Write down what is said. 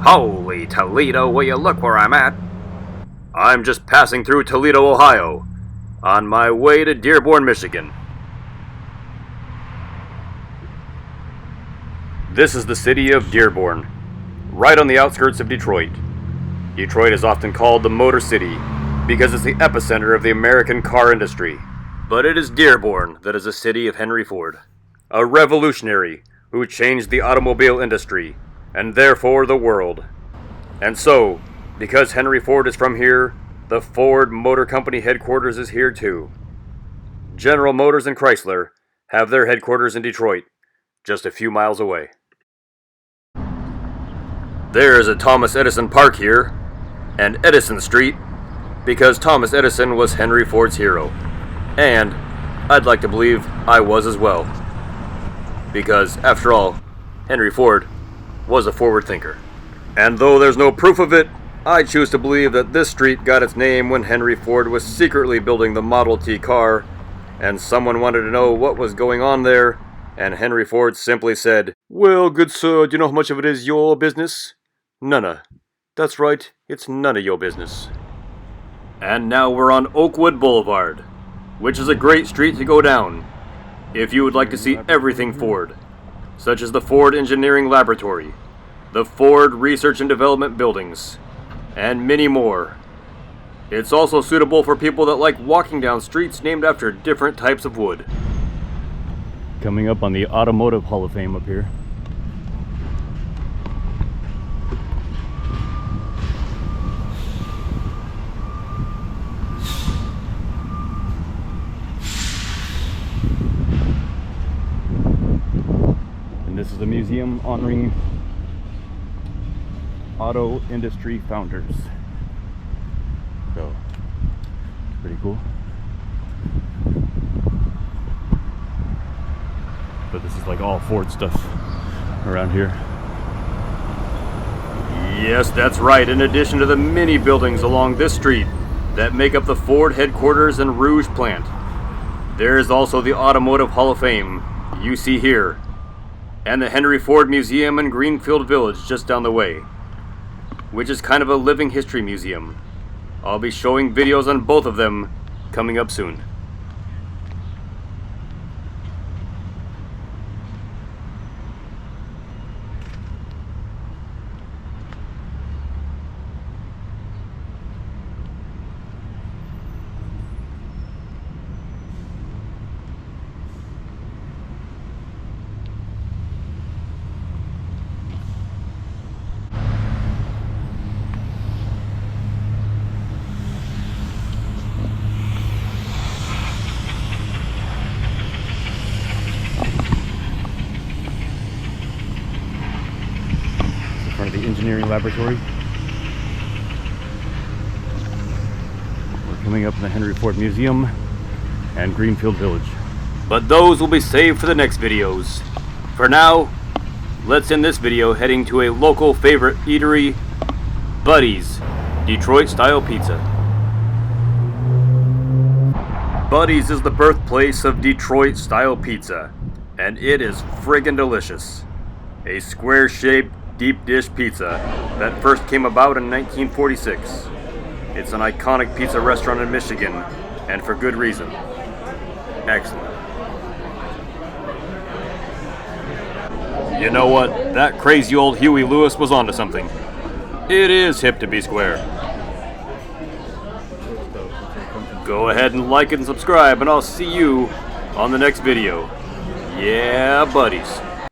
Holy Toledo, will you look where I'm at? I'm just passing through Toledo, Ohio, on my way to Dearborn, Michigan. This is the city of Dearborn, right on the outskirts of Detroit. Detroit is often called the Motor City because it's the epicenter of the American car industry. But it is Dearborn that is the city of Henry Ford, a revolutionary who changed the automobile industry, and therefore the world. And so, because Henry Ford is from here, the Ford Motor Company headquarters is here too. General Motors and Chrysler have their headquarters in Detroit, just a few miles away. There is a Thomas Edison Park here, and Edison Street, because Thomas Edison was Henry Ford's hero. And I'd like to believe I was as well. Because, after all, Henry Ford was a forward thinker. And though there's no proof of it, I choose to believe that this street got its name when Henry Ford was secretly building the Model T car, and someone wanted to know what was going on there, and Henry Ford simply said, "Well, good sir, do you know how much of it is your business?" None. That's right, it's none of your business. And now we're on Oakwood Boulevard, which is a great street to go down if you would like to see everything Ford, such as the Ford Engineering Laboratory, the Ford Research and Development buildings, and many more. It's also suitable for people that like walking down streets named after different types of wood. Coming up on the Automotive Hall of Fame up here. This is a museum honoring auto industry founders. So, it's pretty cool. But this is like all Ford stuff around here. Yes, that's right. In addition to the many buildings along this street that make up the Ford headquarters and Rouge plant, there is also the Automotive Hall of Fame you see here, and the Henry Ford Museum in Greenfield Village just down the way, which is kind of a living history museum. I'll be showing videos on both of them coming up soon. The engineering laboratory. We're coming up in the Henry Ford Museum and Greenfield Village. But those will be saved for the next videos. For now, let's end this video heading to a local favorite eatery, Buddy's Detroit Style Pizza. Buddy's is the birthplace of Detroit Style Pizza, and it is friggin' delicious. A square-shaped deep dish pizza that first came about in 1946. It's an iconic pizza restaurant in Michigan, and for good reason. Excellent. You know what? That crazy old Huey Lewis was onto something. It is hip to be square. Go ahead and like and subscribe, and I'll see you on the next video. Yeah, buddies.